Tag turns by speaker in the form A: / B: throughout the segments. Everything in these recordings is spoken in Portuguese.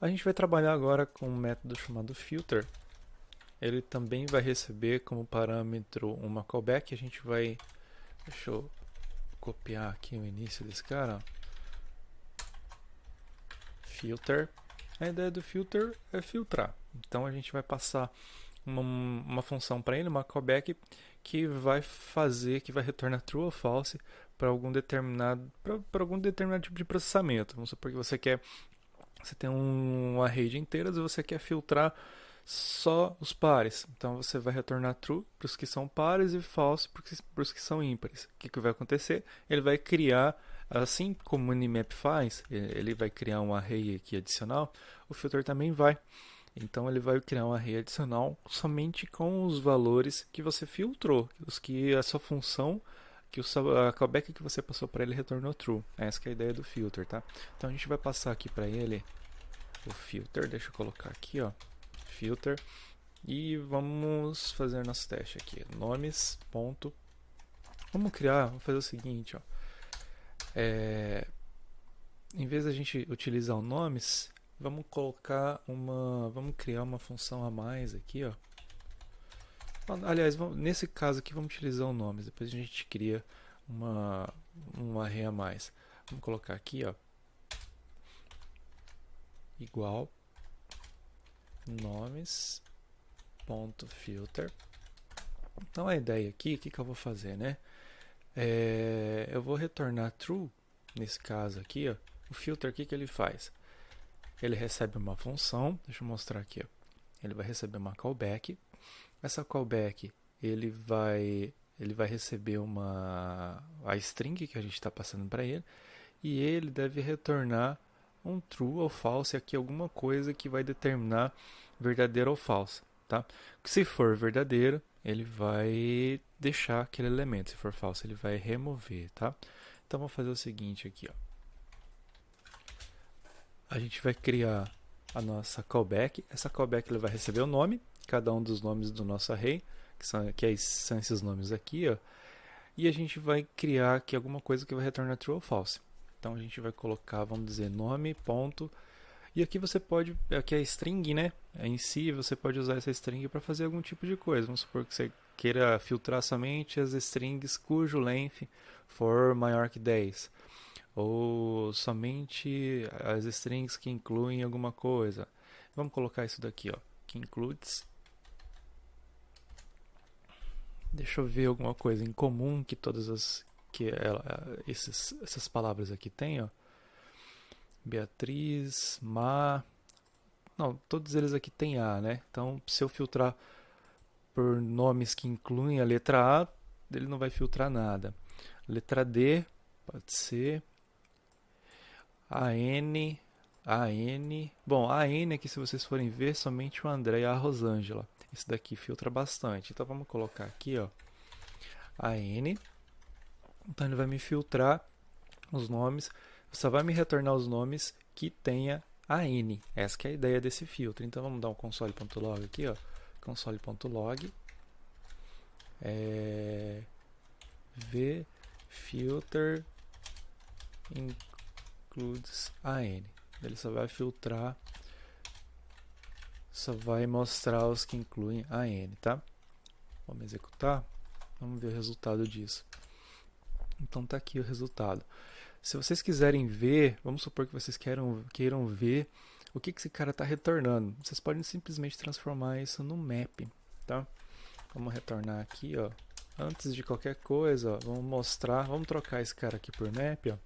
A: A gente vai trabalhar agora com um método chamado filter. Ele também vai receber como parâmetro uma callback. A gente vai... Deixa eu copiar aqui o início desse cara. Filter. A ideia do filter é filtrar. Então a gente vai passar uma função para ele, uma callback, que vai fazer, que vai retornar true ou false para algum determinado tipo de processamento. Vamos supor que você tem um array de inteiras e você quer filtrar só os pares. Então você vai retornar true para os que são pares e false para os que são ímpares. O que vai acontecer? Ele vai criar, assim como o Unimap faz, ele vai criar um array aqui adicional, o filter também vai. Então ele vai criar um array adicional somente com os valores que você filtrou, os que a sua função, a callback que você passou para ele retornou true. Essa que é a ideia do filter, tá? Então a gente vai passar aqui para ele o filter, deixa eu colocar aqui, ó, filter, e vamos fazer nosso teste aqui, nomes, ponto. Vamos fazer o seguinte, ó, em vez da gente utilizar o nomes, vamos criar uma função a mais aqui, ó. Aliás, nesse caso aqui vamos utilizar o nomes, depois a gente cria um array a mais. Vamos colocar aqui, ó, igual nomes.filter. Então a ideia aqui, o que eu vou fazer, né? Eu vou retornar true, nesse caso aqui, ó. O filter, o que ele faz? Ele recebe uma função, deixa eu mostrar aqui, ó. Ele vai receber uma callback. Essa callback, ele vai receber a string que a gente está passando para ele, e ele deve retornar um true ou false, aqui alguma coisa que vai determinar verdadeiro ou falso, tá? Se for verdadeiro, ele vai deixar aquele elemento, se for falso, ele vai remover, tá? Então vamos fazer o seguinte aqui, ó. A gente vai criar a nossa callback. Essa callback ele vai receber o nome, cada um dos nomes do nosso array, que são esses nomes aqui, ó. E a gente vai criar aqui alguma coisa que vai retornar true ou false. Então a gente vai colocar, vamos dizer, nome, ponto. E aqui você pode, aqui é a string, né? Em si, você pode usar essa string para fazer algum tipo de coisa. Vamos supor que você queira filtrar somente as strings cujo length for maior que 10. Ou somente as strings que incluem alguma coisa. Vamos colocar isso daqui, ó, que includes. Deixa eu ver alguma coisa em comum que essas palavras aqui têm, ó. Beatriz, Má. Não, todos eles aqui têm A, né? Então, se eu filtrar por nomes que incluem a letra A, ele não vai filtrar nada. Letra D, pode ser. AN. Bom, AN aqui, se vocês forem ver, somente o André e a Rosângela. Esse daqui filtra bastante. Então, vamos colocar aqui, ó, AN. Então, ele vai me filtrar os nomes. Só vai me retornar os nomes que tenha AN. Essa que é a ideia desse filtro. Então vamos dar um console.log aqui, ó. Console.log v filter includes AN. Ele só vai filtrar, só vai mostrar os que incluem AN, tá? Vamos executar. Vamos ver o resultado disso. Então tá aqui o resultado. Se vocês quiserem ver, vamos supor que vocês queiram ver o que esse cara está retornando. Vocês podem simplesmente transformar isso no map, tá? Vamos retornar aqui, ó. Antes de qualquer coisa, ó, vamos trocar esse cara aqui por map, ó.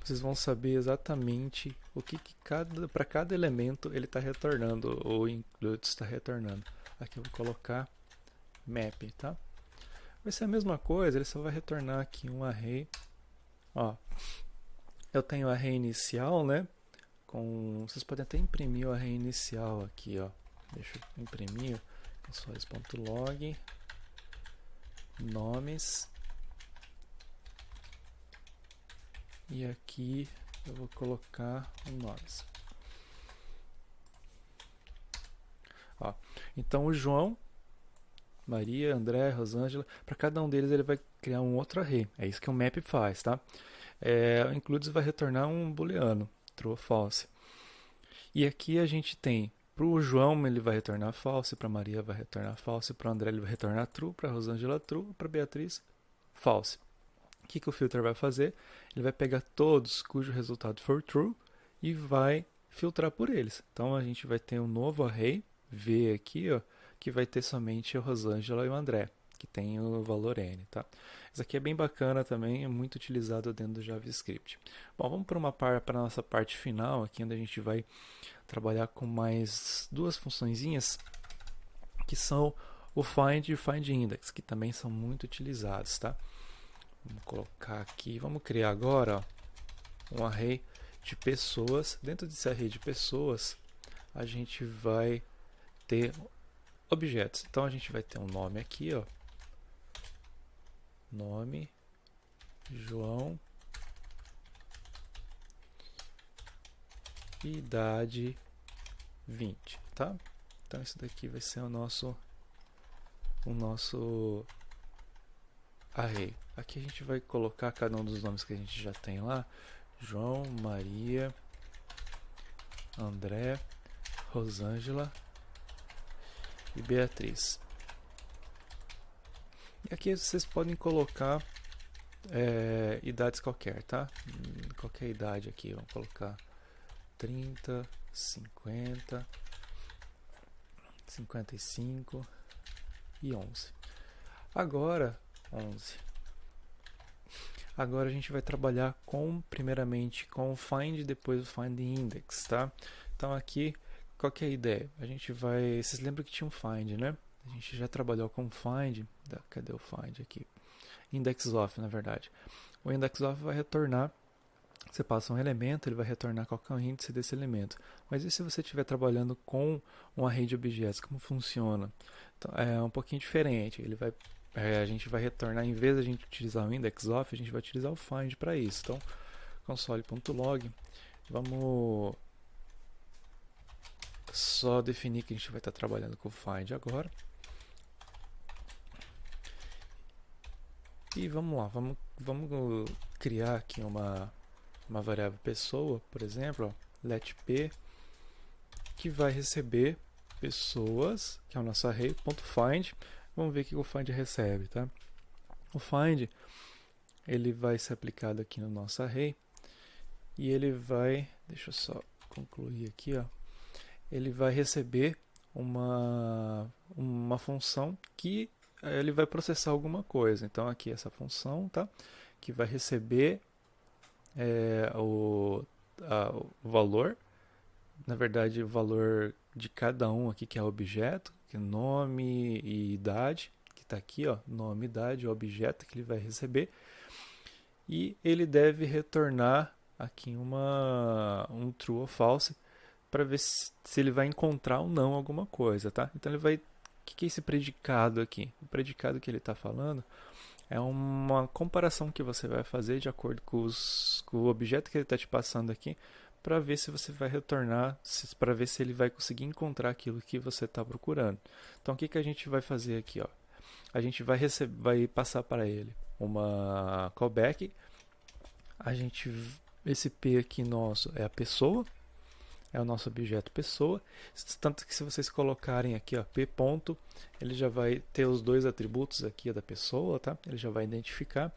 A: Vocês vão saber exatamente o que para cada elemento ele está retornando, ou includes está retornando. Aqui eu vou colocar map, tá? Vai ser a mesma coisa, ele só vai retornar aqui um array. Ó, eu tenho o array inicial, né? Vocês podem até imprimir o array inicial aqui, ó. Deixa eu imprimir. Consoles.log nomes. E aqui eu vou colocar o nomes. Ó, então o João, Maria, André, Rosângela, para cada um deles ele vai criar um outro array. É isso que o map faz, tá? O includes vai retornar um booleano, true ou false. E aqui a gente tem, para o João ele vai retornar false, para Maria vai retornar false, para André ele vai retornar true, para Rosângela true, para Beatriz false. O que o filter vai fazer? Ele vai pegar todos cujo resultado for true e vai filtrar por eles. Então a gente vai ter um novo array V aqui, ó, que vai ter somente a Rosângela e o André, que tem o valor n, tá? Isso aqui é bem bacana também, é muito utilizado dentro do JavaScript. Bom, vamos para a nossa parte final aqui, onde a gente vai trabalhar com mais duas funçõezinhas, que são o find e o find index, que também são muito utilizados, tá? Vamos colocar aqui, vamos criar agora, ó, um array de pessoas. Dentro desse array de pessoas, a gente vai ter objetos. Então a gente vai ter um nome aqui, ó. Nome João, idade 20, tá? Então isso daqui vai ser o nosso array. Aqui a gente vai colocar cada um dos nomes que a gente já tem lá: João, Maria, André, Rosângela e Beatriz. E aqui vocês podem colocar idades qualquer, tá? Qualquer idade aqui, vamos colocar 30, 50, 55 e 11. Agora, 11. Agora a gente vai trabalhar primeiramente com o find e depois o find index, tá? Então aqui, qual que é a ideia? A gente vai... Vocês lembram que tinha um find, né? A gente já trabalhou com find. Cadê o find aqui? Index of, na verdade. O index of vai retornar, você passa um elemento, ele vai retornar qual que é o índice desse elemento. Mas e se você estiver trabalhando com um array de objetos, como funciona? Então, é um pouquinho diferente. A gente vai retornar, em vez de a gente utilizar o index of, a gente vai utilizar o find para isso. Então, console.log, vamos só definir que a gente vai estar trabalhando com o find agora. E vamos lá, vamos criar aqui uma variável pessoa, por exemplo, ó, let p, que vai receber pessoas, que é o nosso array, .find. Vamos ver o que o find recebe, tá? O find, ele vai ser aplicado aqui no nosso array, e ele vai, deixa eu só concluir aqui, ó, ele vai receber uma função que ele vai processar alguma coisa. Então aqui essa função, tá? Que vai receber o valor, na verdade o valor de cada um aqui, que é o objeto, que é nome e idade, que está aqui, ó, nome, idade, o objeto que ele vai receber, e ele deve retornar aqui um true ou false para ver se ele vai encontrar ou não alguma coisa, tá? Então ele vai... O que é esse predicado aqui? O predicado que ele está falando é uma comparação que você vai fazer de acordo com o objeto que ele está te passando aqui, para ver se você vai retornar, para ver se ele vai conseguir encontrar aquilo que você está procurando. Então o que a gente vai fazer aqui? Ó? A gente vai passar para ele uma callback. Esse P aqui nosso é a pessoa, é o nosso objeto pessoa, tanto que se vocês colocarem aqui, ó, p ponto, ele já vai ter os dois atributos aqui da pessoa, tá? Ele já vai identificar.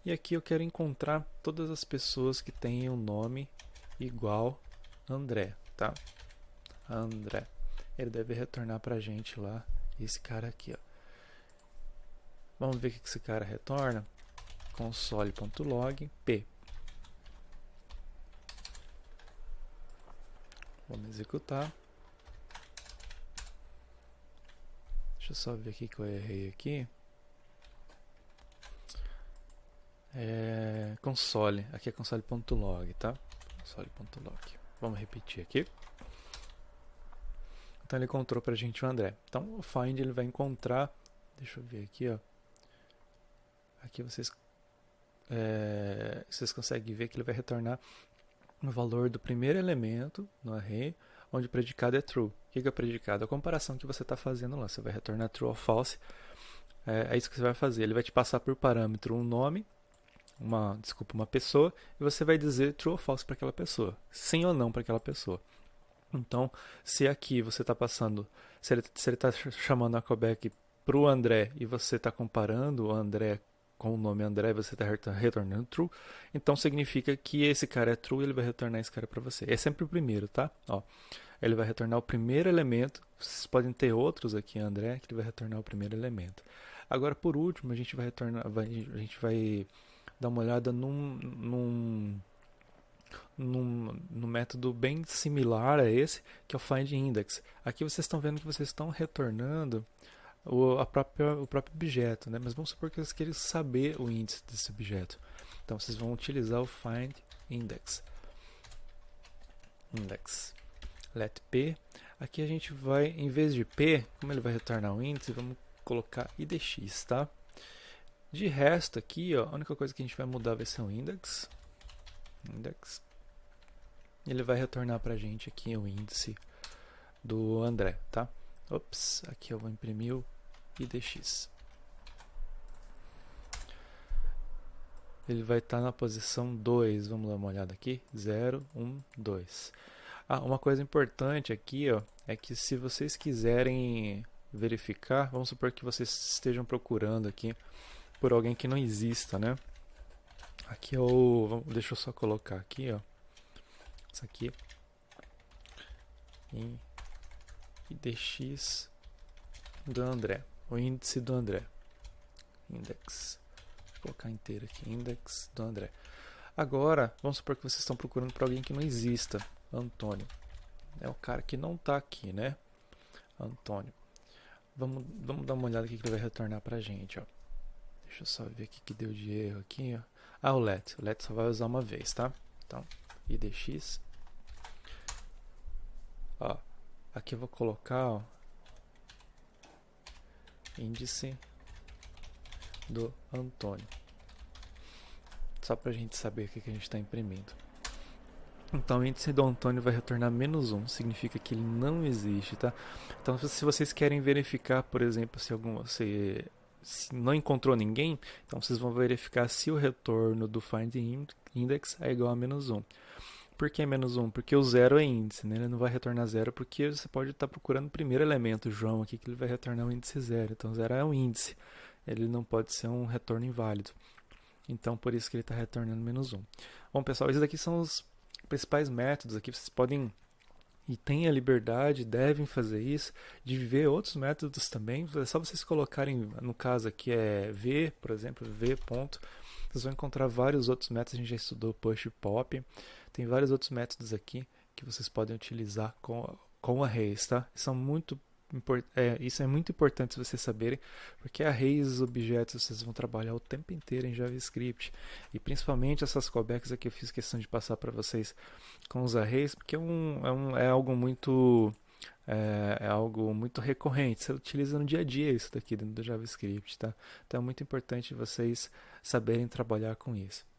A: E aqui eu quero encontrar todas as pessoas que têm um nome igual André, tá? André. Ele deve retornar pra gente lá esse cara aqui, ó. Vamos ver o que esse cara retorna. Console.log p. Vamos executar. Deixa eu só ver aqui que eu errei aqui. Console. Aqui é console.log, tá? Console.log. Vamos repetir aqui. Então ele encontrou pra gente o André. Então o find ele vai encontrar. Deixa eu ver aqui, ó. Aqui vocês conseguem ver que ele vai retornar o valor do primeiro elemento no array, onde o predicado é true. O que é o predicado? A comparação que você está fazendo lá. Você vai retornar true ou false. É isso que você vai fazer. Ele vai te passar por parâmetro um nome, uma pessoa, e você vai dizer true ou false para aquela pessoa. Sim ou não para aquela pessoa. Então, se aqui você está passando, se ele está chamando a callback para o André e você está comparando o André com o nome André, você está retornando true, então significa que esse cara é true e ele vai retornar esse cara para você. É sempre o primeiro, tá? Ó, ele vai retornar o primeiro elemento. Vocês podem ter outros aqui, André, que ele vai retornar o primeiro elemento. Agora, por último, a gente vai retornar, a gente vai dar uma olhada num método bem similar a esse, que é o find index. Aqui vocês estão vendo que vocês estão retornando o próprio objeto, né? Mas vamos supor que vocês querem saber o índice desse objeto. Então vocês vão utilizar o find index. Let p. Aqui a gente vai, em vez de p, como ele vai retornar o índice, vamos colocar idx, tá? De resto aqui, ó, a única coisa que a gente vai mudar vai ser o index. Ele vai retornar pra gente aqui o índice do André, tá? Ops, aqui eu vou imprimir o idx. Ele vai estar na posição 2, vamos dar uma olhada aqui, 0, 1, 2. Uma coisa importante aqui, ó, é que se vocês quiserem verificar, vamos supor que vocês estejam procurando aqui por alguém que não exista, né? Aqui deixa eu só colocar aqui, ó, isso aqui, em idx do André, o índice do André, index, vou colocar inteiro aqui, index do André. Agora, vamos supor que vocês estão procurando por alguém que não exista, Antônio, é o cara que não está aqui, né? Antônio, vamos dar uma olhada aqui que ele vai retornar pra gente, ó. Deixa eu só ver o que deu de erro aqui, ó. O let só vai usar uma vez, tá? Então, idx, ó, aqui eu vou colocar, ó, índice do Antônio, só pra gente saber o que a gente está imprimindo. Então o índice do Antônio vai retornar -1, significa que ele não existe, tá? Então se vocês querem verificar, por exemplo, se não encontrou ninguém, então vocês vão verificar se o retorno do find index é igual a -1. Por que -1? Porque o 0 é índice, né? Ele não vai retornar 0 porque você pode estar procurando o primeiro elemento, João, aqui, que ele vai retornar o índice 0. Então 0 é um índice, ele não pode ser um retorno inválido. Então por isso que ele está retornando -1. Bom, pessoal, esses daqui são os principais métodos. Aqui vocês podem e têm a liberdade, devem fazer isso, de ver outros métodos também. É só vocês colocarem, no caso aqui é v, por exemplo, v ponto. Vocês vão encontrar vários outros métodos. A gente já estudou push e pop. Tem vários outros métodos aqui que vocês podem utilizar com arrays, tá? Isso é muito importante vocês saberem, porque arrays e objetos vocês vão trabalhar o tempo inteiro em JavaScript. E principalmente essas callbacks aqui eu fiz questão de passar para vocês com os arrays, porque é algo muito algo muito recorrente. Você utiliza no dia a dia isso daqui dentro do JavaScript, tá? Então é muito importante vocês saberem trabalhar com isso.